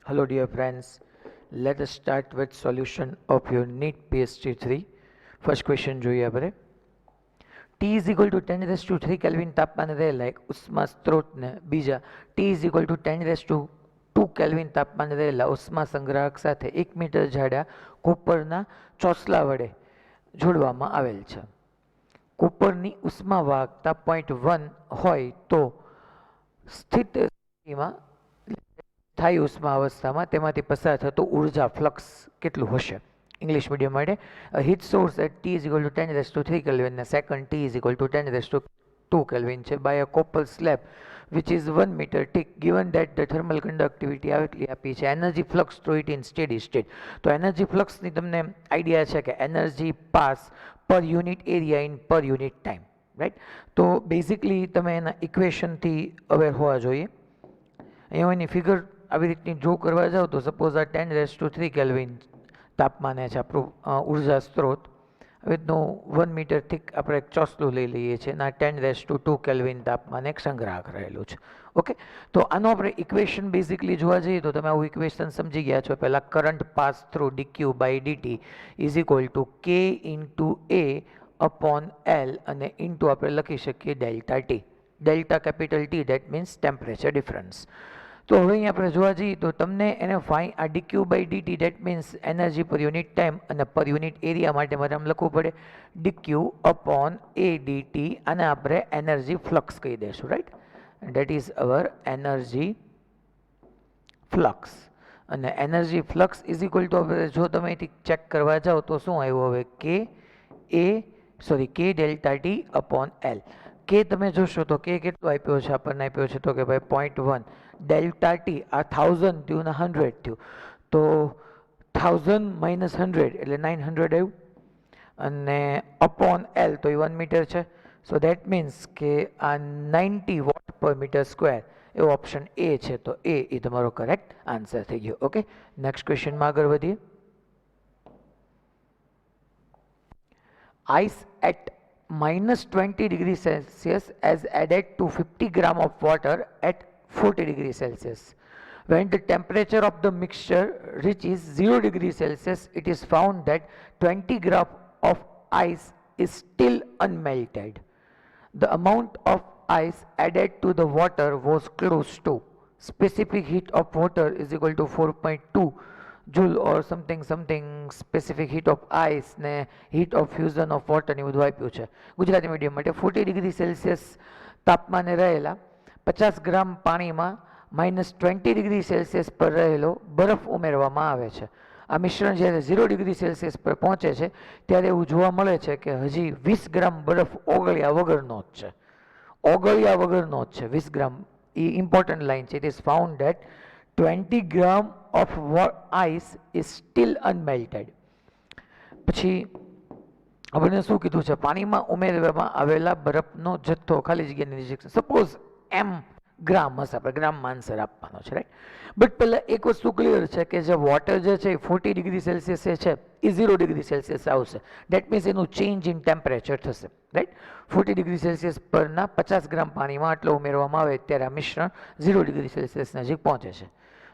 Hello dear friends, let us start with solution of your NEET PST 3. First question જોઈએ આપણે. T is equal to 10 raised to 3 kelvin તાપમાને રહેલા એક ઉષ્મા સ્ત્રોતને બીજા T is equal to 10 raised to 2 kelvin તાપમાને રહેલા ઉષ્મા સંગ્રાહક સાથે 1 મીટર જાડા કોપરના ચોસલા વડે જોડવામાં આવેલ છે. કોપરની ઉષ્મા વાહકતા 0.1 હોય તો સ્થિત સ્થિતિમાં સ્થાયી ઉષ્મા અવસ્થામાં તેમાંથી પસાર થતું ઉર્જા ફ્લક્સ કેટલું હશે? ઇંગ્લિશ મીડિયમ માટે heat source at T is equal to 10 raised to 3 Kelvin અને second T is equal to 10 raised to 2 Kelvin છે by a copper slab which is 1 meter thick given that the thermal conductivity આટલી આપી છે. Energy flux through it in steady state. તો energy ફ્લક્સની તમને idea છે કે એનર્જી પાસ પર યુનિટ એરિયા ઇન પર યુનિટ ટાઈમ, રાઈટ? તો બેઝિકલી તમે એના ઇક્વેશનથી અવેર હોવા જોઈએ. અહીંયા એની ફિગર આવી રીતની ડ્રો કરવા જાઓ તો સપોઝ આ 10 raised to 3 કેલ્વિન તાપમાને છે આપણું ઉર્જા સ્ત્રોત. આવી રીતનું 1 મીટર થીક આપણે એક ચોસલું લઈ લઈએ છીએ અને આ 10 raised to 2 કેલ્વિન તાપમાને એક સંગ્રાહક રહેલું છે. ઓકે, તો આનો આપણે ઇક્વેશન બેઝિકલી જોવા જઈએ તો તમે આવું ઇક્વેશન સમજી ગયા છો. પહેલાં current pass through dq by dt is equal to k into a upon L અને ઇન્ટુ આપણે લખી શકીએ delta T. Delta capital T that means temperature difference. તો હવે અહીં આપણે જોવા જઈએ તો તમને એને આ dq by dt that means energy per unit time અને પર યુનિટ એરિયા માટે મારે આમ લખવું પડે dq અપોન a dt અને આપણે એનર્જી ફ્લક્સ કહી દઈશું, right? That is our energy flux. અને energy flux is equal to હવે જો તમે અહીંથી ચેક કરવા જાઓ તો શું આવ્યું હવે કે ડેલ્ટા ટી અપોન એલ. કે તમે જોશો તો કે કેટલો આપ્યો છે આપણને? આપ્યો છે તો કે ભાઈ 0.1. ડેલ્ટા ટી આ 1000 થયું ને 100 થયું તો 1000 માઇનસ 100 એટલે 900 આવ્યું અને અપોન એલ તો એ 1 મીટર છે. સો દેટ મીન્સ કે આ 90 વોટ પર મીટર સ્ક્વેર એવો ઓપ્શન એ છે. તો એ તમારો કરેક્ટ આન્સર થઈ ગયો. ઓકે, નેક્સ્ટ ક્વેશ્ચનમાં આગળ વધીએ. Ice at minus 20 degrees Celsius as added to 50 gram of water at 40 degrees Celsius. When the temperature of the mixture reaches 0 degrees Celsius, it is found that 20 gram of ice is still unmelted. The amount of ice added to the water was close to. Specific heat of water is equal to 4.2 joule or something specific heat of ice ને heat of fusion of water ને બધું આપ્યું છે. Gujarati medium માટે 40 degree Celsius તાપમાને રહેલા 50 ગ્રામ પાણીમાં -20 degree Celsius પર રહેલો બરફ ઉમેરવામાં આવે છે. આ મિશ્રણ જ્યારે 0 ડિગ્રી સેલ્સિયસ પર પહોંચે છે ત્યારે એવું જોવા મળે છે કે હજી 20 ગ્રામ બરફ ઓગળ્યા વગરનો જ છે. ઓગળ્યા વગરનો જ છે 20 ગ્રામ. એ ઇમ્પોર્ટન્ટ લાઇન છે. It is found that 20 gram of ice is still unmelted. પછી આપણને શું કીધું છે? પાણીમાં ઉમેરવામાં આવેલા બરફનો જથ્થો ખાલી જગ્યાની રિજેક્શન સપોઝ m ગ્રામ હશે, આપણે ગ્રામમાં આન્સર આપવાનો છે, રાઈટ? બટ પહેલાં એક વસ્તુ ક્લિયર છે કે જે વોટર જે છે એ 40 ડિગ્રી સેલ્સિયસ છે એ 0 ડિગ્રી સેલ્સિયસ આવશે. દેટ મીન્સ એનું ચેન્જ ઇન ટેમ્પરેચર થશે, રાઈટ? 40 ડિગ્રી સેલ્સિયસ પરના 50 ગ્રામ પાણીમાં આટલો ઉમેરવામાં આવે ત્યારે આ મિશ્રણ 0 ડિગ્રી સેલ્સિયસ નજીક પહોંચે છે.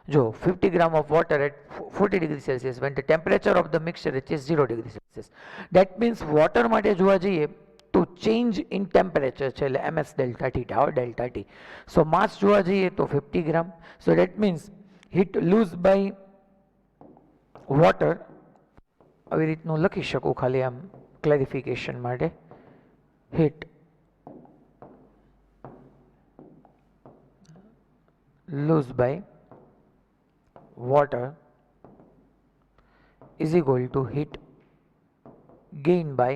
જો 50 gram of water at 40 degrees Celsius when the temperature of the mixture reaches 0 degrees Celsius. That means water માટે જોવા જઈએ તો change in temperature છે એટલે ms delta theta or delta t. So mass જોવા જઈએ તો 50 gram. So that means heat lost by water આવી રીતનું લખી શકું ખાલી આમ ક્લેરિફિકેશન માટે. heat lost by water is equal to heat gained by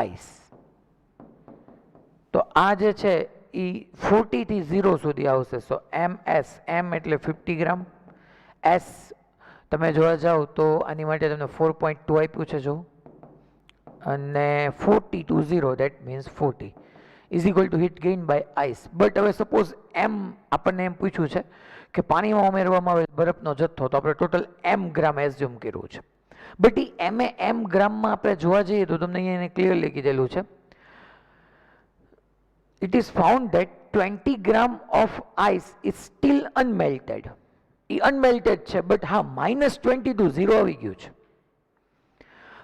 ice. તો આ જે છે એ 40 થી 0 સુધી આવશે. સો ms, m એટલે 50 ગ્રામ, s તમે જોવા જાઓ તો આની માટે તમને 4.2 આપ્યું છે જો, અને 40 to 0 that means 40 is equal to heat gained by ice. But હવે સપોઝ m આપણને એમ પૂછ્યું છે કે પાણીમાં ઉમેરવામાં આવેલ બરફનો જથ્થો, તો આપણે ટોટલ m ગ્રામ એઝ્યુમ કર્યું છે. બટ એ m ગ્રામમાં આપણે જોવા જઈએ તો તમને અહીંયા ક્લિયરલી કીધેલું છે it is found that 20 gram of ice is still unmelted. એ અનમેલ્ટેડ છે, બટ હા -20 ટુ 0 આવી ગયું છે.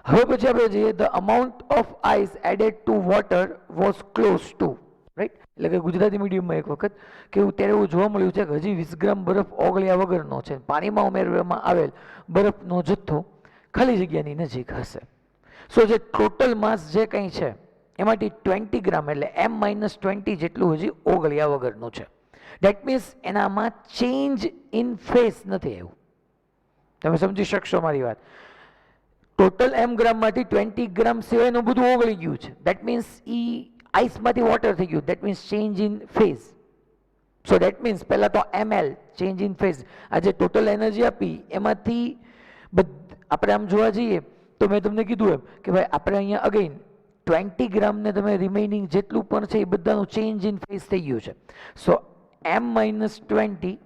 હવે પછી આપણે જોઈએ the amount of ice added to water was close to, right. એટલે કે ગુજરાતી મીડિયમમાં એક વખત કે ત્યારે એવું જોવા મળ્યું છે કે હજી 20 ગ્રામ બરફ ઓગળ્યા વગરનો છે, પાણીમાં ઉમેરવામાં આવેલ બરફનો જથ્થો ખાલી જગ્યાની નજીક હશે. સો જે ટોટલ માસ જે કંઈ છે એમાંથી 20 ગ્રામ એટલે m-20 જેટલું હજી ઓગળ્યા વગરનું છે. ડેટ મીન્સ એનામાં ચેન્જ ઇન ફેઝ નથી આવ્યું. તમે સમજી શકશો મારી વાત. ટોટલ m ગ્રામમાંથી 20 ગ્રામ સિવાયનું બધું ઓગળી ગયું છે. દેટ મીન્સ આઈસમાંથી વોટર થઈ ગયું. That means change in phase. So that means પહેલા તો ml ચેન્જ ઇન ફેઝ, આ જે ટોટલ એનર્જી આપી એમાંથી આપણે આમ જોવા જઈએ તો મેં તમને કીધું એમ કે ભાઈ આપણે અહીંયા અગેન 20 ગ્રામને તમે રિમેઇનિંગ જેટલું પણ છે એ બધાનું ચેન્જ ઇન ફેઝ થઈ ગયું છે. સો m-20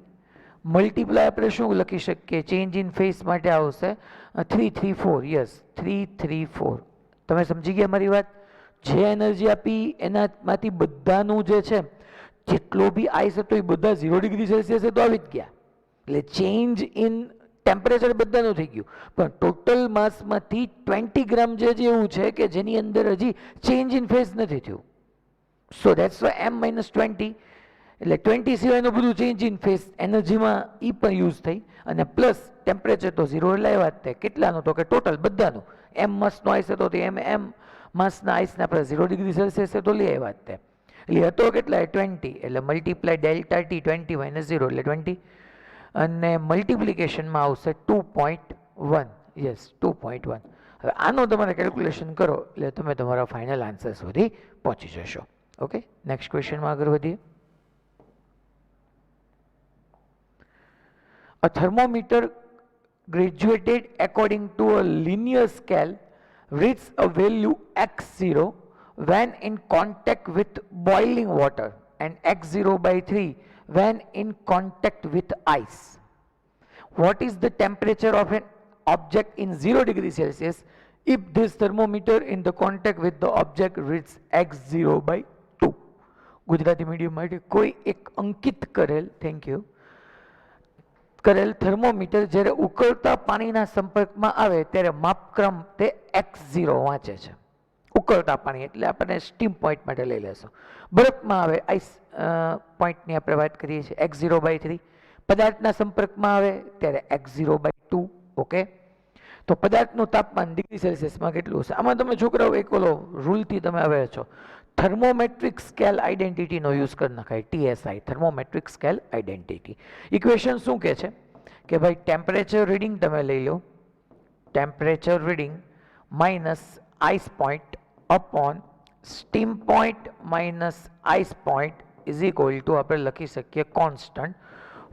મલ્ટીપ્લાય આપણે શું લખી શકીએ ચેન્જ ઇન ફેઝ માટે આવશે 334. યસ 334. તમે સમજી ગયા મારી વાત. જે એનર્જી આપી એનામાંથી બધાનું જે છે જેટલો બી આઈસ હતો એ બધા 0 ડિગ્રી સેલ્સિયસે તો આવી જ ગયા. એટલે ચેન્જ ઇન ટેમ્પરેચર બધાનું થઈ ગયું, પણ ટોટલ માસમાંથી 20 ગ્રામ જે એવું છે કે જેની અંદર હજી ચેન્જ ઇન ફેઝ નથી થયું. સો દેટ્સ વાય m-20 એટલે 20 સિવાયનું બધું ચેન્જ ઇન ફેઝ એનર્જીમાં એ પણ યુઝ થઈ, અને પ્લસ ટેમ્પરેચર તો 0 એટલે આવ્યા જ તે. કેટલાનું તો કે ટોટલ બધાનું. m માસનો આઈસ હતો તો m માસના આઈસને આપણે 0 ડિગ્રી સેલ્સિયસે તો લઈ આવ્યા જ તે. એટલે હતો કેટલા 20 એટલે મલ્ટીપ્લાય ડેલ્ટા ટી 20 - 0 એટલે 20, અને મલ્ટિપ્લિકેશનમાં આવશે 2.1. યસ 2.1. હવે આનો તમારે કેલ્ક્યુલેશન કરો એટલે તમે તમારા ફાઇનલ આન્સર સુધી પહોંચી જશો. ઓકે, નેક્સ્ટ ક્વેશ્ચનમાં આગળ વધીએ. A thermometer graduated according to a linear scale reads a value x0 when in contact with boiling water and x0/3 when in contact with ice. What is the temperature of an object in 0 degree Celsius if this thermometer in the contact with the object reads x0/2? Gujarati medium માટે કોઈ એક અંકિત કરેલ, thank you, કરેલ thermometer જ્યારે ઉકળતા પાણીના સંપર્કમાં આવે ત્યારે માપક્રમ તે x0 વાંચે છે. ઉકળતા પાણી એટલે આપણે સ્ટીમ પોઈન્ટ માટે લઈ લેશું. બરફમાં આવે આઈસ પોઈન્ટની આપણે વાત કરીએ છીએ x0/3. પદાર્થના સંપર્કમાં આવે ત્યારે x0/2. ઓકે, તો પદાર્થનું તાપમાન ડિગ્રી સેલ્સિયસમાં કેટલું હશે? આમાં તમે છોકરાઓ એક ઓલો રૂલથી તમે આવે છો, થર્મોમેટ્રિક સ્કેલ આઈડેન્ટિટીનો યુઝ કરી નખાય. TSI thermometric scale identity. Equation શું કહે છે કે ભાઈ ટેમ્પરેચર રીડિંગ તમે લઈ લો, temperature reading minus ice point upon steam point minus ice point is equal to આપણે લખી શકીએ constant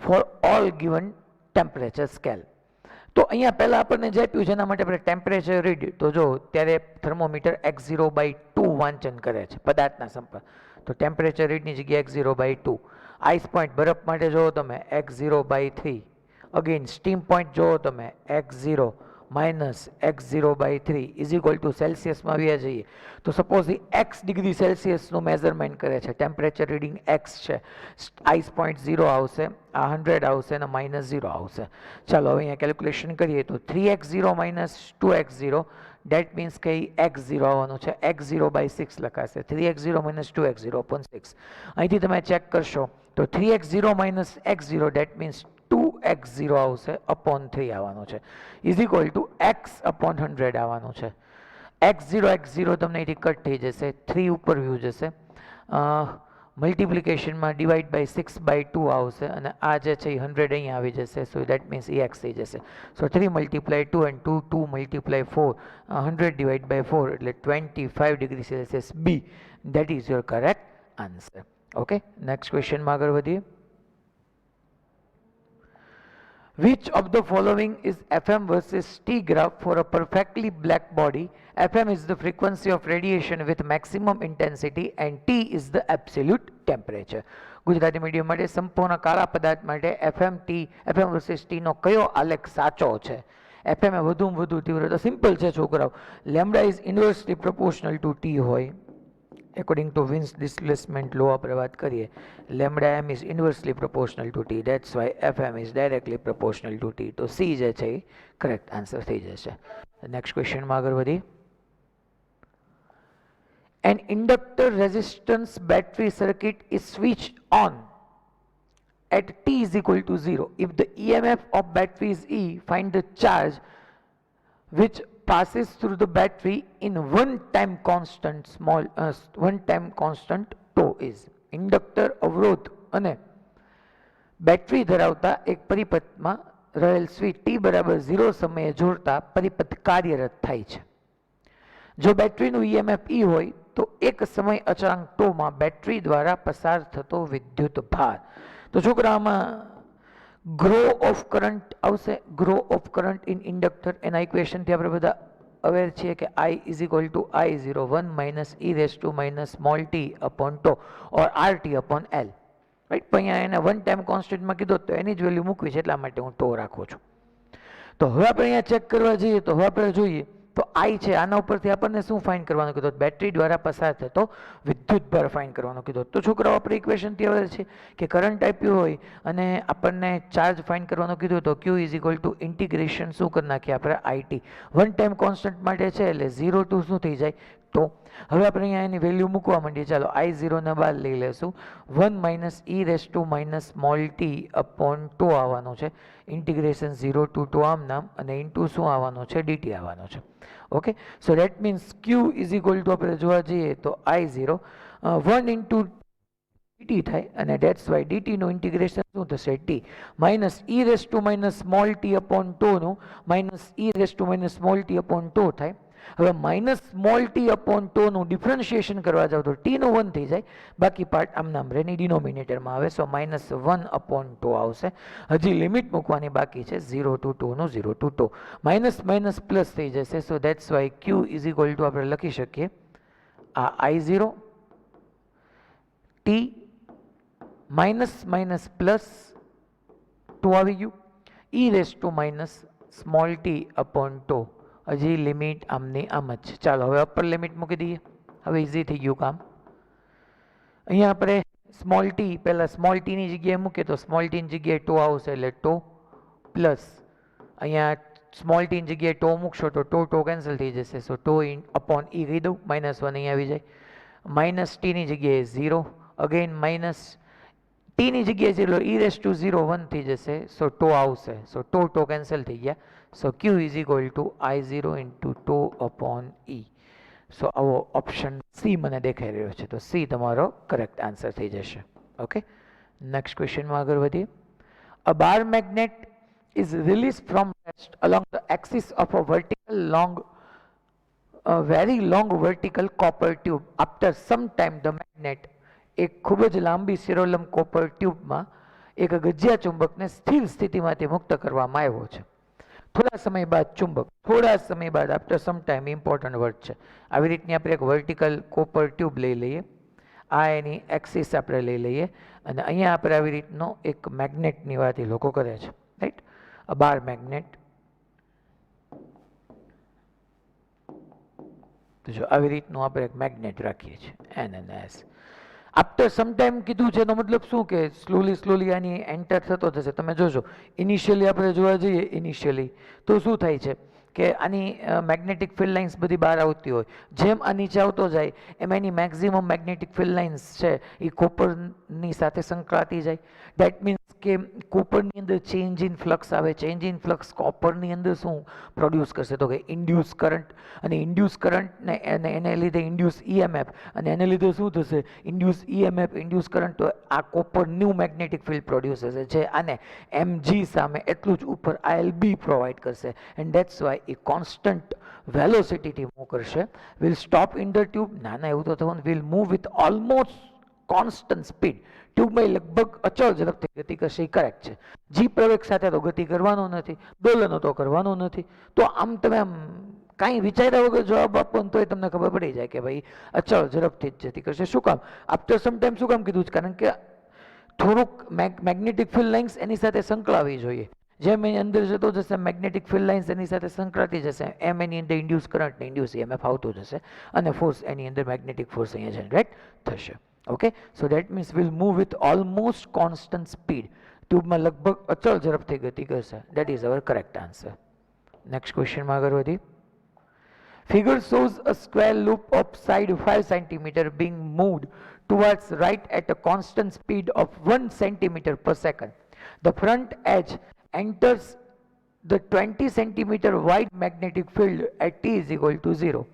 for all given temperature scale. તો અહીંયા પહેલાં આપણને જે આપ્યું છે એના માટે આપણે ટેમ્પરેચર રીડ તો જો ત્યારે થર્મોમીટર x0/2 વાંચન કરે છે પદાર્થના સંપર્ક, તો ટેમ્પરેચર રીડની જગ્યાએ x0/2. આઈસ પોઈન્ટ બરફ માટે જુઓ તમે x0/3. અગેન સ્ટીમ પોઈન્ટ જુઓ તમે x0 minus x0/3 is equal to સેલ્સિયસમાં આવ્યા જઈએ તો સપોઝ એ x ડિગ્રી સેલ્સિયસનું મેઝરમેન્ટ કરે છે, ટેમ્પરેચર રીડિંગ x છે, આઈસ પોઈન્ટ 0 આવશે, આ 100 આવશે અને -0 આવશે. ચાલો હવે અહીંયા કેલ્ક્યુલેશન કરીએ તો 3x0 - 2x0 ડેટ મીન્સ કે x0 આવવાનું છે, x0/6 લખાશે, 3x0 - 2x0 upon 6. અહીંથી તમે ચેક કરશો તો 3x0 - x0 date means 2x0 આવશે અપોન 3 આવવાનું છે, is equal two x upon 100 આવવાનું છે. x0 તમને અહીંથી કટ થઈ જશે, 3 ઉપર વ્યૂ જશે, મલ્ટિપ્લિકેશનમાં ડિવાઈડ બાય 6/2 આવશે, અને આ જે છે એ 100 અહીંયા આવી જશે. સો દેટ મીન્સ એ x થઈ જશે. સો 3 × 2 and 2 × 4 100 ડિવાઈડ બાય 4 એટલે 25 degree Celsius. B that is your correct answer. Okay, next ક્વેશ્ચનમાં આગળ વધીએ. Which of the following is FM versus T graph for a perfectly black body? FM is the frequency of radiation with maximum intensity and T is the absolute temperature. Gujarati medium માટે સંપૂર્ણ કાળા પદાર્થ માટે FM versus T નો કયો આલેખ સાચો છે? FM એ વધુમાં વધુ તીવ્રતા સિમ્પલ છે છોકરાઓ, lambda is inversely proportional to T હોય, according to Wien's displacement law આપણે વાત કરીએ, lambda M is inversely proportional to T, that's why F M is directly proportional to T. તો સી જે છે એ કરેક્ટ આન્સર થઈ જશે. નેક્સ્ટ ક્વેશ્ચનમાં આગળ વધીએ. An inductor resistance battery circuit is switched on at t is equal to 0. If the EMF of battery is E, find the charge which passes through the battery in one time constant tau is. Inductor અવરોધ અને battery ધરાવતા એક પરિપથમાં રહેલ switch t બરાબર 0 સમયે જોડતા પરિપથ કાર્યરત થાય છે. જો બેટરીનું EMF E હોય તો એક સમય અચળાંક ટોમાં બેટરી દ્વારા પસાર થતો વિદ્યુત ભાર. તો છોકરામાં ગ્રો ઓફ કરંટ આવશે, grow of current in inductor. એના ઇક્વેશનથી આપણે બધા અવેર છીએ કે I is equal two I0 1 minus e raise to minus small t upon toe or RT upon L, right. પણ અહીંયા એને વન ટાઈમ કોન્સ્ટન્ટમાં કીધો તો એની જ વેલ્યુ મૂકવી છે, એટલા માટે હું ટો રાખું છું. તો હવે આપણે અહીંયા ચેક કરવા જઈએ તો હવે આપણે જોઈએ તો I છે, આના ઉપરથી આપણને શું ફાઇન્ડ કરવાનું કીધું? બેટરી દ્વારા પસાર થતો વિદ્યુત ભાર ફાઇન્ડ કરવાનું કીધું. તો છોકરાઓ આપણે ઇક્વેશનથી આવે છે કે કરંટ આપ્યું હોય અને આપણને ચાર્જ ફાઇન્ડ કરવાનું કીધું તો Q is equal two integration શું કરી નાખીએ આપણે IT. વન ટાઈમ કોન્સ્ટન્ટ માટે છે એટલે 0 ટુ શું થઈ જાય તો. હવે આપણે અહીંયા એની વેલ્યુ મૂકવા માંડીએ. ચાલો I0 ને બહાર લઈ લેશું. 1 minus e raise to minus small t upon tau આવવાનું છે, ઇન્ટિગ્રેશન 0 ટુ ટુ આમ નામ અને ઇન્ટુ શું આવવાનું છે dt આવવાનું છે. Okay, so that means Q is equal to આપણે જોવા જઈએ તો I0 1 ઇન્ટુ dt થાય અને ડેટ્સ વાય dt નું ઇન્ટિગ્રેશન શું થશે t minus e raise to minus small t upon tau નું minus e raise to minus small t upon tau થાય. હવે minus small t upon tau નું differentiation કરવા જાવ તો t નું 1 થઈ જાય, બાકી પાર્ટ આમ નામ રેની ડિનોમિનેટરમાં આવે. સો માઇનસ 1 અપોન ટો આવશે. હજી લિમિટ મૂકવાની બાકી છે 0 ટુ ટુ નું 0 to tau. Minus minus plus થઈ જશે. So that's why Q is equal to આપણે લખી શકીએ આ I0 t minus minus plus to આવી ગયું e raise to minus small t upon tau. હજી લિમિટ આમની આમ જ છે. ચાલો હવે અપર લિમિટ મૂકી દઈએ. હવે ઇઝી થઈ ગયું કામ. અહીંયા આપણે સ્મોલ ટી પહેલાં સ્મોલ ટીની જગ્યાએ મૂકીએ તો સ્મોલ ટીની જગ્યાએ ટો આવશે એટલે ટો પ્લસ અહીંયા સ્મોલ ટીની જગ્યાએ ટો મૂકશો તો ટો ટો કેન્સલ થઈ જશે. સો ટો અપોન ઈ કહી દઉં, માઇનસ 1 અહીં આવી જાય. માઇનસ ટીની જગ્યાએ 0, અગેન માઇનસ ટીની જગ્યાએ 0, ઈ રેસ ટુ 0 1 થઈ જશે. સો ટો આવશે. સો ટો ટો કેન્સલ થઈ ગયા. સો Q is equal two I0 into toe upon E. સો આવો ઓપ્શન સી મને દેખાઈ રહ્યો છે. તો સી તમારો કરેક્ટ આન્સર થઈ જશે. ઓકે, નેક્સ્ટ ક્વેશ્ચનમાં આગળ વધીએ. A bar magnet is release from rest along the axis of a very long vertical copper tube. After some time the magnet, એક ખૂબ જ લાંબી સિરોલમ કોપર ટ્યુબમાં એક ગજિયા ચુંબકને સ્થિર સ્થિતિમાંથી મુક્ત કરવામાં આવ્યો છે. થોડા સમય બાદ ચુંબક, થોડા સમય બાદ, after some time important word છે. આવી રીતની આપણે એક વર્ટિકલ કોપર ટ્યુબ લઈ લઈએ, આ એની એક્સિસ આપણે લઈ લઈએ અને અહીંયા આપણે આવી રીતનો એક મેગ્નેટની વાત એ લોકો કરે છે, રાઈટ. અ બાર મેગ્નેટ. તો જો આવી રીતનું આપણે એક મેગ્નેટ રાખીએ છીએ NNS. આફ્ટર સમ ટાઈમ કીધું છે એનો મતલબ શું કે સ્લોલી આની એન્ટર થતો જશે. તમે જોજો ઇનિશિયલી આપણે જોવા જઈએ ઇનિશિયલી તો શું થાય છે કે આની મેગ્નેટિક ફિલ્ડ લાઇન્સ બધી બહાર આવતી હોય, જેમ આ નીચે આવતો જાય એમ એની મેક્ઝિમમ મેગ્નેટિક ફિલ્ડ લાઇન્સ છે એ કોપરની સાથે સંકળાતી જાય. દેટ મીન્સ કે કોપરની અંદર ચેન્જ ઇન ફ્લક્સ આવે. ચેન્જ ઇન ફ્લક્સ કોપરની અંદર શું પ્રોડ્યુસ કરશે તો કે ઇન્ડ્યુસ કરંટ, અને ઇન્ડ્યુસ કરંટને એને લીધે ઇન્ડ્યુસ EMF, અને એને લીધે શું થશે ઇન્ડ્યુસ EMF ઇન્ડ્યુસ કરંટ, તો આ copper new magnetic field produce થશે જે આને mg સામે એટલું જ ઉપર ILB પ્રોવાઈડ કરશે. And that's why a constant વેલોસિટીથી મૂવ કરશે. Will stop in the tube, ના ના એવું તો થવાનું. Will move with almost constant speed. ટ્યુબમાં લગભગ અચળ ઝડપથી ગતિ કરશે, એ કરેક્ટ છે. જી પ્રવેગ સાથે તો ગતિ કરવાનો નથી, દોલનો તો કરવાનો નથી. તો આમ તમે આમ કાંઈ વિચાર્યા વગર જવાબ આપો ને તોય તમને ખબર પડી જાય કે ભાઈ અચળ ઝડપથી જ ગતિ કરશે. શું કામ? આફ્ટર સમ ટાઈમ શું કામ કીધું? કારણ કે થોડુંક મેગ્નેટિક ફિલ્ડ લાઇન્સ એની સાથે સંકળાવી જોઈએ, જેમ એની અંદર જતો જશે મેગ્નેટિક ફિલ્ડ લાઇન્સ એની સાથે સંકળાતી જશે, એમ એની અંદર ઇન્ડ્યુસ કરંટ ને ઇન્ડ્યુસ EMF આવતો જશે અને ફોર્સ એની અંદર મેગ્નેટિક ફોર્સ અહીંયા જનરેટ થશે. Okay, so that means will move with almost constant speed. ટ્યુબમાં લગભગ અચળ ઝડપથી ગતિ કરશે. That is our correct answer. Next ક્વેશ્ચનમાં આગળ વધી. Figure shows a square loop of side 5 centimeter being moved towards right at a constant speed of 1 centimeter per second. The front edge enters the 20 centimeter wide magnetic field at t is equal to 0.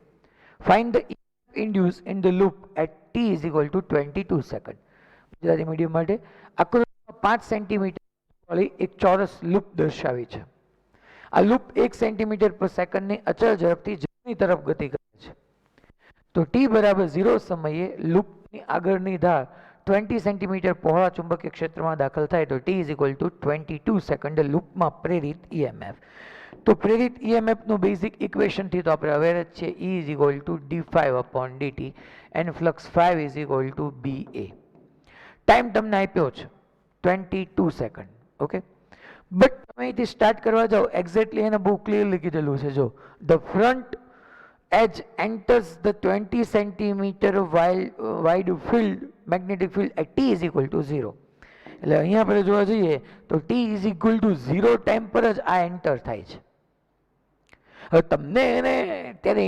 Find the EMF induced in the loop at t is equal to 22 second. Gujarati medium માટે આકૃતિમાં 5 centimetre વાળી એક ચોરસ loop દર્શાવી છે. આ loop 1 centimetre પર સેકન્ડની અચળ ઝડપથી જમણી તરફ ગતિ કરે છે. તો t બરાબર 0 સમયે લૂપની આગળની ધાર 20 સેન્ટીમીટર પહોળા ચુંબકીય ક્ષેત્રમાં દાખલ થાય તો t is equal two 22 second લૂપમાં પ્રેરિત EMF. તો પ્રેરિત EMF નું બેઝિક ઇક્વેશનથી તો આપણે અવેર જ છે, E is equal two d5/dt and flux 5 is equal two BA. Time તમને આપ્યો છે 22 સેકન્ડ. ઓકે, બટ તમે અહીંથી સ્ટાર્ટ કરવા જાઓ એક્ઝેક્ટલી એને બહુ ક્લિયરલી કીધેલું છે. જો the front edge enters the 20 centimeter wide field magnetic field at t is equal to 0. એટલે અહીંયા આપણે જોવા જઈએ તો t is equal to 0 time પર જ આ એન્ટર થાય છે. હવે તમને એને ત્યારે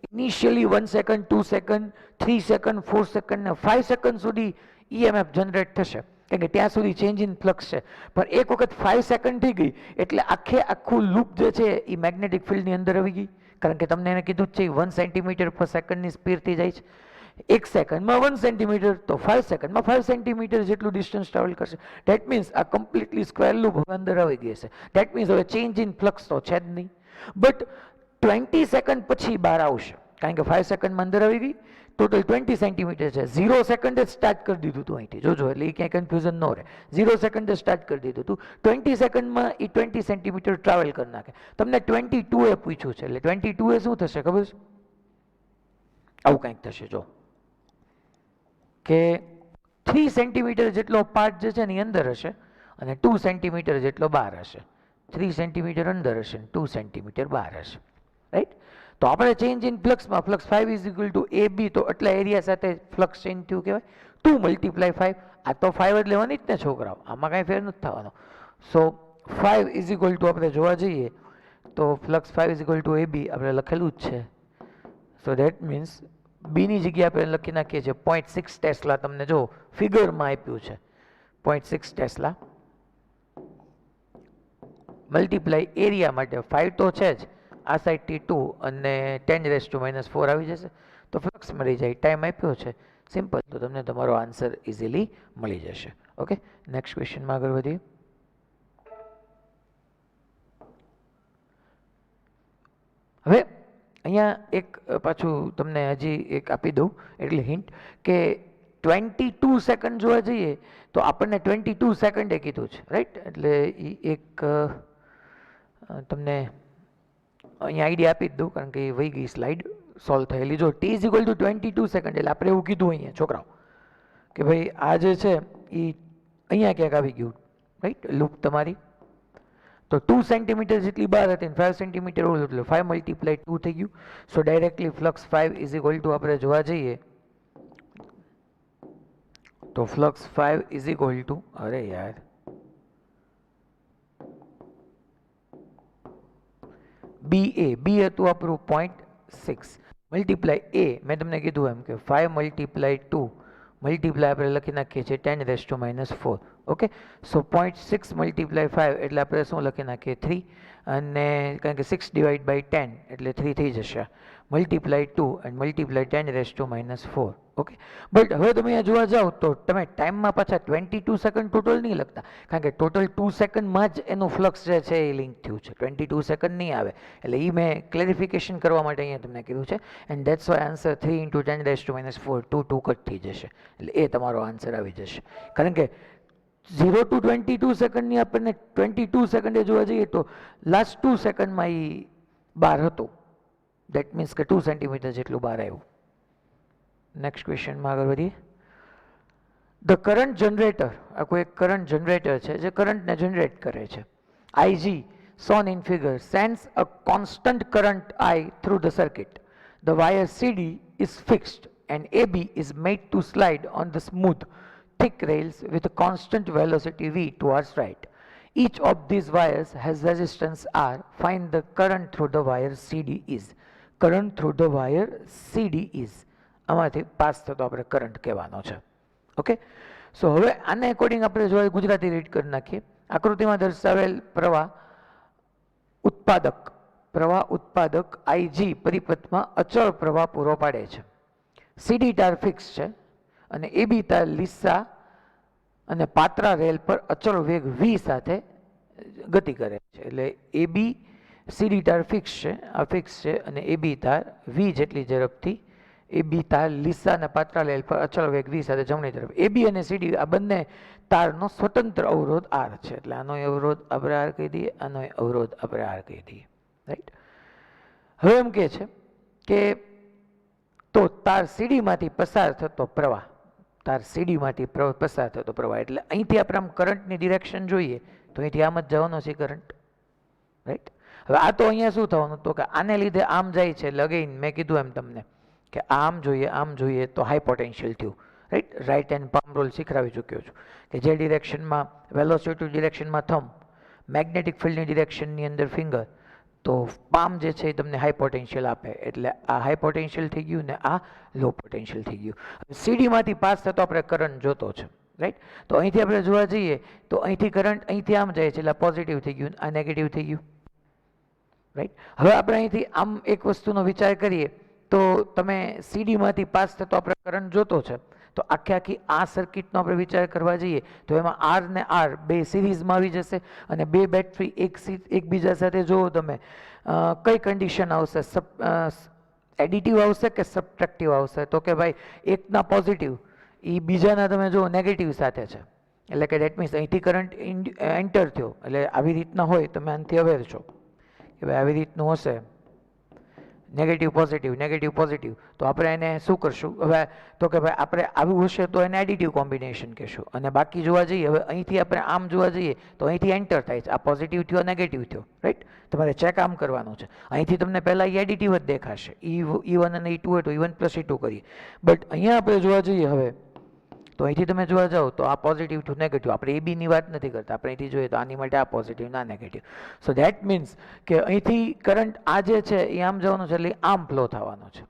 initially 1 second 2 second 3 second 4 second ને 5 સેકન્ડ સુધી EMF જનરેટ થશે કારણ કે ત્યાં સુધી ચેન્જ ઇન ફ્લક્સ છે. પણ એક વખત 5 સેકન્ડ થઈ ગઈ એટલે આખું લૂપ જે છે એ મેગ્નેટિક ફિલ્ડની અંદર આવી ગઈ. કારણ કે તમને એને કીધું જ છે 1 સેન્ટીમીટર પર સેકન્ડની સ્પીડથી જાય છે. 1 સેકન્ડમાં 1 સેન્ટીમીટર તો 5 સેકન્ડમાં 5 સેન્ટીમીટર જેટલું ડિસ્ટન્સ ટ્રાવેલ કરશે. ડેટ મીન્સ આ કમ્પ્લીટલી સ્ક્વેર લૂપ હવે અંદર આવી ગઈ છે. ડેટ મીન્સ હવે ચેન્જ ઇન ફ્લક્સ તો છે જ નહીં. બટ 20 સેકન્ડ પછી બહાર આવશે કારણ કે 5 સેકન્ડમાં અંદર આવી ગઈ. ટોટલ 20 સેન્ટીમીટર છે. 0 સેકન્ડ જ સ્ટાર્ટ કરી દીધું હતું અહીંથી, જોજો એટલે એ ક્યાંય કન્ફ્યુઝન ન રહે. 0 સેકન્ડ જ સ્ટાર્ટ કરી દીધું હતું. 20 સેકન્ડમાં એ 20 સેન્ટીમીટર ટ્રાવેલ કરી નાખે. તમને 22 એ પૂછ્યું છે એટલે 22 એ શું થશે ખબર છે? આવું કંઈક થશે. જો કે 3 સેન્ટીમીટર જેટલો પાર્ટ જે છે ને એ અંદર હશે અને 2 સેન્ટીમીટર જેટલો બહાર હશે. 3 સેન્ટીમીટર અંદર હશે અને 2 સેન્ટીમીટર બહાર હશે. રાઈટ? તો આપણે ચેન્જ ઇન ફ્લક્સમાં flux 5 is equal to AB, તો એટલા એરિયા સાથે ફ્લક્સ ચેન્જ થયું કહેવાય. 2 × 5, આ તો 5 જ લેવાની જ ને છોકરાઓ, આમાં કાંઈ ફેર નથી થવાનો. સો 5 ઇઝ ઇક્વલ ટુ આપણે જોવા જઈએ તો flux 5 is equal to AB આપણે લખેલું જ છે. સો દેટ મીન્સ બીની જગ્યાએ આપણે લખી નાખીએ છીએ 0.6 ટેસ્લા. તમને જો ફિગરમાં આપ્યું છે 0.6 ટેસ્લા મલ્ટીપ્લાય એરિયા માટે 5 તો છે જ, આ સાઈડથી 2 અને 10⁻⁴ આવી જશે તો ફ્લક્સ મળી જાય. ટાઈમ આપ્યો છે સિમ્પલ, તો તમને તમારો આન્સર ઇઝીલી મળી જશે. ઓકે, નેક્સ્ટ ક્વેશ્ચનમાં આગળ વધીએ. હવે અહીંયા એક પાછું તમને હજી એક આપી દઉં એટલે હિન્ટ કે 22 સેકન્ડ જોવા જઈએ તો આપણને 22 સેકન્ડે કીધું છે. રાઈટ? એટલે એ એક તમને અહીંયા આઈડિયા આપી જ દઉં કારણ કે એ વહી ગઈ સ્લાઇડ સોલ્વ થયેલી. જો t is equal two 22 second એટલે આપણે એવું કીધું અહીંયા છોકરાઓ કે ભાઈ આ જે છે એ અહીંયા ક્યાંક આવી ગયું. રાઈટ? લૂપ તમારી તો 2 સેન્ટીમીટર જેટલી બહાર હતી ને 5 સેન્ટીમીટર ઓલું એટલે 5 × 2 થઈ ગયું. So directly flux 5 is equal to આપણે જોવા જઈએ તો ફ્લક્સ 5 ઇઝ ઇક્વલ ટુ અરે યાર B હતું આપણું 0.6 મલ્ટીપ્લાય A, મેં તમને કીધું એમ કે 5 × 2 મલ્ટીપ્લાય આપણે લખી નાખીએ છીએ 10⁻⁴. ઓકે, સો 0.6 × 5 એટલે આપણે શું લખી નાખીએ 3 અને કારણ કે 6/10 એટલે 3 થઈ જશે. મલ્ટીપ્લાય 2 અને મલ્ટીપ્લાય 10⁻⁴. ઓકે, બટ હવે તમે અહીંયા જોવા જાઓ તો તમે ટાઈમમાં પાછા 22 સેકન્ડ ટોટલ નહીં લખતા કારણ કે ટોટલ 2 સેકન્ડમાં જ એનું ફ્લક્સ જે છે એ લિંક થયું છે. 22 સેકન્ડ નહીં આવે એટલે એ મેં ક્લેરિફિકેશન કરવા માટે અહીંયા તમને કીધું છે. And that's Y answer 3 × 10⁻⁴ 2 cut થઈ જશે એટલે એ તમારો આન્સર આવી જશે. કારણ કે 0 to 22 સેકન્ડની આપણને 22 સેકન્ડે જોવા જઈએ તો લાસ્ટ 2 સેકન્ડમાં એ બહાર હતો. દેટ મીન્સ કે 2 સેન્ટીમીટર જેટલું બહાર આવ્યું. નેક્સ્ટ ક્વેશ્ચનમાં આગળ વધીએ. ધ કરંટ જનરેટર, આ કોઈ એક કરંટ જનરેટર છે જે કરંટને જનરેટ કરે છે IG shown in figure sends a constant current I through the circuit. The wire CD is fixed and AB is made to slide on the smooth, thick rails with a constant velocity V towards right. Each of these wires has resistance R. Find the current through the wire CD is. Current through the wire CD is. આમાંથી pass થતો આપણે current કહેવાનો છે. Okay, સો હવે આને according આપણે જો Gujarati read કરી નાખીએ. આકૃતિમાં દર્શાવેલ પ્રવાહ ઉત્પાદક IG પરિપથમાં અચળ પ્રવાહ પૂરો પાડે છે. CD તાર ફિક્સ છે અને AB તાર લીસા અને પાત્રા રેલ પર અચળ વેગ V સાથે ગતિ કરે છે. એટલે AB CD તાર ફિક્સ છે અને AB તાર V જેટલી ઝડપથી AB તાર લીસા અને પાત્રા રેલ પર અચળ વેગ V સાથે જમણી તરફ. AB અને CD આ બંને તારનો સ્વતંત્ર અવરોધ R છે. એટલે આનો અવરોધ આપણે R કહી દઈએ, આનો અવરોધ આપણે R કહી દઈએ. રાઈટ. હવે એમ કહે છે કે તો તાર CD માંથી પસાર થતો પ્રવાહ એટલે અહીંથી આપણે આમ કરંટની ડિરેક્શન જોઈએ તો અહીંથી આમ જ જવાનો છે કરંટ. રાઈટ. હવે આ તો અહીંયા શું થવાનું તો કે આને લીધે આમ જાય છે એટલે અગેઇન મેં કીધું એમ તમને કે આમ જોઈએ તો હાઈ પોટેન્શિયલ થયું. Right. Right hand palm rule શીખવાડી ચૂક્યો છું કે જે ડિરેક્શનમાં વેલોસિટી ડિરેક્શનમાં થંબ, મેગ્નેટિક ફિલ્ડની ડિરેક્શનની અંદર ફિંગર, તો પામ જે છે એ તમને હાઈ પોટેન્શિયલ આપે. એટલે આ હાઈ પોટેન્શિયલ થઈ ગયું ને આ લો પોટેન્શિયલ થઈ ગયું. સીડીમાંથી પાસ થતો આપણે કરંટ જોતો છે. રાઈટ. તો અહીંથી આપણે જોવા જઈએ તો અહીંથી કરંટ અહીંથી આમ જાય છે એટલે પોઝિટિવ થઈ ગયું, આ નેગેટિવ થઈ ગયું. રાઈટ. હવે આપણે અહીંથી આમ એક વસ્તુનો વિચાર કરીએ તો તમે સીડીમાંથી પાસ થતો આપણે કરંટ જોતો છે તો આખી આ સર્કિટનો આપણે વિચાર કરવા જઈએ તો એમાં આર ને આર બે સિરીઝમાં આવી જશે અને બે બેટરી એકબીજા સાથે જુઓ તમે કઈ કન્ડિશન આવશે, એડિટિવ આવશે કે સબટ્રેક્ટિવ આવશે? તો કે ભાઈ એકના પોઝિટિવ એ બીજાના તમે જુઓ નેગેટિવ સાથે છે. એટલે કે ડેટ મીન્સ અહીંથી કરંટ એન્ટર થયો એટલે આવી રીતના હોય તમે આનાથી અવેર છો કે ભાઈ આવી રીતનું હશે નેગેટિવ પોઝિટિવ તો આપણે એને શું કરશું હવે તો કે ભાઈ આપણે આવ્યું હશે તો એને એડિટિવ કોમ્બિનેશન કહેશું. અને બાકી જોવા જઈએ હવે અહીંથી આપણે આમ જોવા જઈએ તો અહીંથી એન્ટર થાય છે, આ પોઝિટિવ થયો નેગેટિવ થયો. રાઈટ. તમારે ચેક આમ કરવાનું છે. અહીંથી તમને પહેલાં એડિટિવ જ દેખાશે, E1 અને E2 હોય તો E1 + E2 કરીએ. બટ અહીંયા આપણે જોવા જઈએ હવે તો અહીંથી તમે જોવા જાઓ તો આ પોઝિટિવ ટુ નેગેટિવ, આપણે એબીની વાત નથી કરતા, આપણે અહીંથી જોઈએ તો આની માટે આ પોઝિટિવ ના નેગેટિવ. સો ધેટ મીન્સ કે અહીંથી કરંટ આ જે છે એ આમ જવાનું છે એટલે આમ ફ્લો થવાનો છે.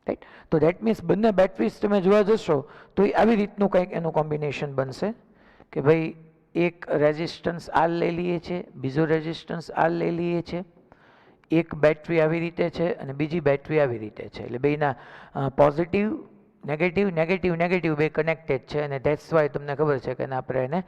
રાઈટ. તો ધેટ મીન્સ બંને બેટરીઝ તમે જોવા જશો તો એ આવી રીતનું કંઈક એનું કોમ્બિનેશન બનશે કે ભાઈ એક રેઝિસ્ટન્સ આર લઈ લઈએ છીએ, બીજો રેઝિસ્ટન્સ આર લઈ લઈએ છીએ, એક બેટરી આવી રીતે છે અને બીજી બેટરી આવી રીતે છે. એટલે બેના પોઝિટિવ નેગેટિવ બે કનેક્ટેડ છે અને ધેટ્સ વાય તમને ખબર છે કે આપણે એને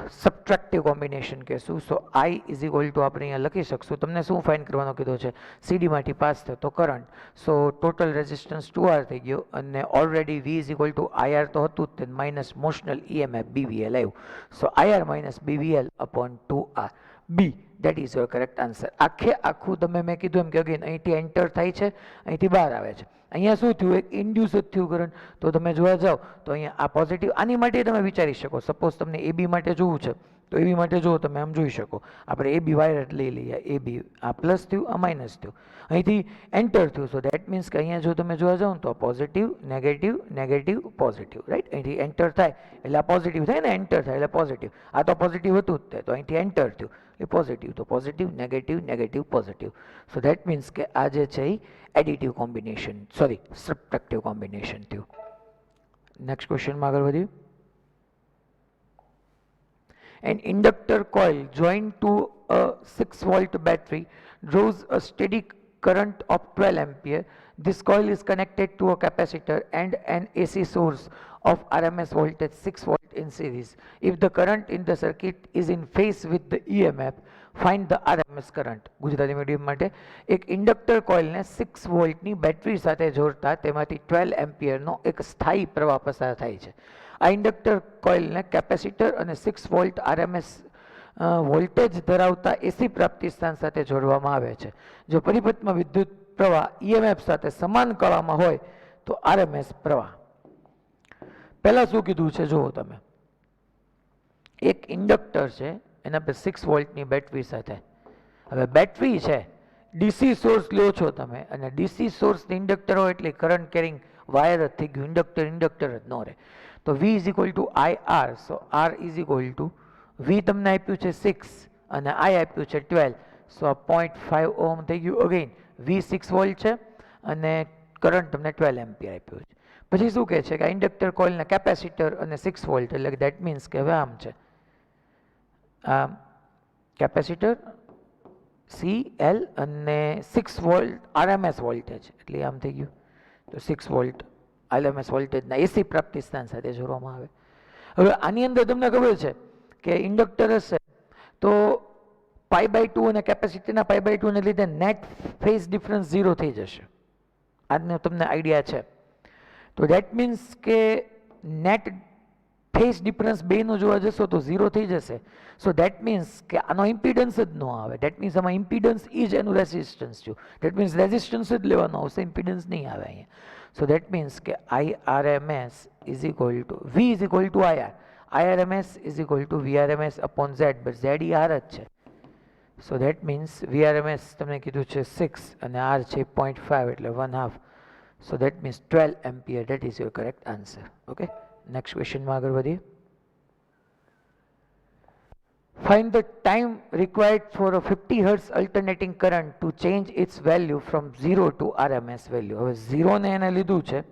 સબટ્રેક્ટિવ કોમ્બિનેશન કહેશું. સો I = આપણે અહીંયા લખી શકશું. તમને શું ફાઇન્ડ કરવાનો કીધો છે? સીડીમાંથી પાસ થતો કરંટ. સો ટોટલ રેઝિસ્ટન્સ 2R થઈ ગયો અને ઓલરેડી V = IR તો હતું જ તે માઇનસ મોશનલ EMF BVL આવ્યું. સો IR - BVL upon 2R. B, that is your correct answer. આખું તમે મેં કીધું એમ કે અગેન અહીંથી એન્ટર થાય છે, અહીંથી બહાર આવે છે. અહીંયા શું થયું? એક ઇન્ડ્યુસ જ થયું કરંટ. તો તમે જોવા જાઓ તો અહીંયા આ પોઝિટિવ, આની માટે તમે વિચારી શકો. સપોઝ તમને AB માટે જોવું છે તો AB માટે જુઓ તમે આમ જોઈ શકો. આપણે AB વાયર લઈ લઈએ, AB આ પ્લસ થયું, આ માઇનસ થયું, અહીંથી એન્ટર થયું. સો ધેટ મીન્સ કે અહીંયા જો તમે જોવા જાઓ તો પોઝિટિવ નેગેટિવ પોઝિટિવ. રાઈટ. અહીંથી એન્ટર થાય એટલે આ પોઝિટિવ થાય ને, એન્ટર થાય એટલે પોઝિટિવ. આ તો પોઝિટિવ હતું જ તે, તો અહીંથી એન્ટર થયું એટલે પોઝિટિવ, તો positive negative positive. So that means કે આ જે છે એ એડિટિવ કોમ્બિનેશન, સબટ્રેક્ટિવ કોમ્બિનેશન થયું. નેક્સ્ટ ક્વેશ્ચનમાં આગળ વધીએ. An inductor coil joined to a 6-volt battery draws a steady current of 12 ampere. This coil is connected to a capacitor and an AC source of RMS voltage 6 volt in series. If the current in the circuit is in phase with the EMF, find the RMS current. Gujarati medium માટે એક inductor કોઇલને 6 વોલ્ટની battery સાથે જોડતા તેમાંથી 12 એમ્પિયરનો એક સ્થાયી પ્રવાહ પસાર થાય છે. આ ઇન્ડક્ટર કોઇલને કેપેસિટર અને 6 વોલ્ટ RMS વોલ્ટેજ ધરાવતા એસી પ્રાપ્તિ સ્થાન સાથે જોડવામાં આવે છે. જો પરિપથમાં વિદ્યુત પ્રવાહ EMF સાથે સમાન કળામાં હોય તો RMS પ્રવાહ. પહેલા શું કીધું છે જુઓ તમે, એક ઇન્ડક્ટર છે એના પર 6 વોલ્ટની બેટરી સાથે. હવે બેટરી છે, ડીસી સોર્સ લો છો તમે અને ડીસી સોર્સ ઇન્ડક્ટર હોય એટલે કરંટ કેરિંગ વાયર જ થઈ ગયું, ઇન્ડક્ટર જ ન રહે. તો V is equal two IR, so R is equal two V તમને આપ્યું છે 6 અને I આપ્યું છે 12, સો 0.5 ઓહમ થઈ ગયું. અગેન V 6 વોલ્ટ છે અને કરંટ તમને 12 એમ્પિયર આપ્યું છે. પછી શું કહે છે કે આ ઇન્ડક્ટર કોઇલના કેપેસિટર અને 6 વોલ્ટ, એટલે દેટ મીન્સ કે હવે આમ છે આ કેપેસિટર CL અને 6 વોલ્ટ RMS વોલ્ટેજ, એટલે આમ થઈ ગયું. તો 6 વોલ્ટ RMS વોલ્ટેજના એસી પ્રાપ્તિ સ્થાન સાથે જોડવામાં આવે. હવે આની અંદર તમને ખબર છે કે ઇન્ડક્ટર હશે તો π/2 અને કેપેસિટરના π/2 ને લીધે નેટ ફેઝ ડિફરન્સ 0 થઈ જશે. આજનો તમને આઈડિયા છે. તો દેટ મીન્સ કે નેટ ફેઝ ડિફરન્સ બેનો જોવા જશો તો 0 થઈ જશે. સો દેટ મીન્સ કે આનો ઇમ્પિડન્સ જ ન આવે. દેટ મીન્સ આમાં ઇમ્પિડન્સ ઇઝ એનું રેઝિસ્ટન્સ થયું. દેટ મીન્સ રેઝિસ્ટન્સ જ લેવાનો આવશે, ઇમ્પિડન્સ નહીં આવે અહીંયા. સો દેટ મીન્સ કે IRMS is equal two V is equal two IR. IRMS is equal two VRMS upon Z, but Z E R જ છે. સો દેટ મીન્સ VRMS તમને કીધું છે 6 અને R છે 0.5 એટલે 1/2. So that means 12 ampere. That is your correct answer. Okay. Next question માં આગળ વધીએ. Find the time required for a 50 hertz alternating current to change its value from 0 to RMS value. હવે 0 ને એને લીધું છે.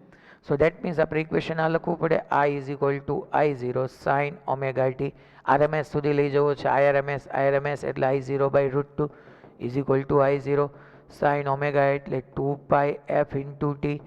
So that means આપણે equation આ લખવું પડે, I is equal to I0 sin omega t. RMS સુધી લઈ જવો છે, IRMS એટલે I0 by root 2 is equal to I0 sin omega એટલે 2 pi f into t.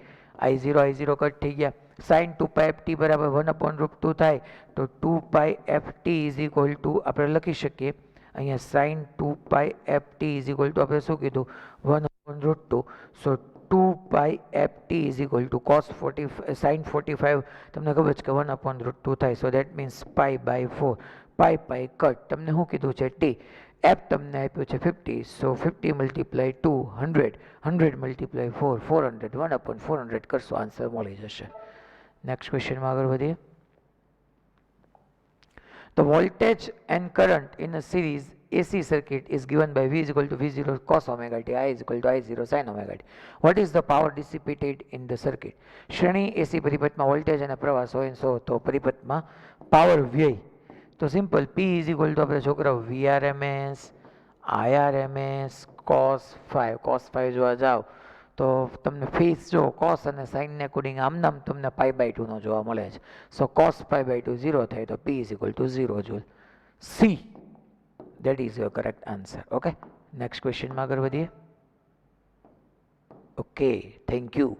I0 cut થઈ ગયા. sin 2 pi f t બરાબર 1/√2 થાય તો 2 pi f t is equal to આપણે લખી શકીએ અહીંયા sin 2 pi f t is equal to આપણે શું કીધું 1/√2. સો 2 pi f t is equal to cos 40 sin 45 તમને ખબર છે કે 1/√2 થાય. સો that means pi by 4, pi cut તમને શું કીધું છે t. f તમને આપ્યું છે 50, સો 50 મલ્ટીપ્લાય 2 100, 100 મલ્ટીપ્લાય 4 400, 1/400 કરશો આન્સર મળી જશે. નેક્સ્ટ ક્વેશ્ચનમાં આગળ વધીએ. The voltage and current in a series AC circuit is given by V is equal to V0 cos omega t, I is equal to I0 sin omega t. What is the power dissipated in the circuit? શ્રેણી AC પરિપથમાં voltage અને પ્રવાહ 100 તો પરિપથમાં power વ્યય. તો simple P is equal to આપણે છોકરાઓ VRMS IRMS cos 5 જોવા જાઓ તો તમને ફેઝ જો cos અને sin ને અકોર્ડિંગ આમ નામ તમને π/2 નો જોવા મળે છે. સો cos π/2 0 થાય તો P is equal to 0 joule. C that is your correct answer. Okay. Next ક્વેશ્ચનમાં આગળ વધીએ. Okay, thank you.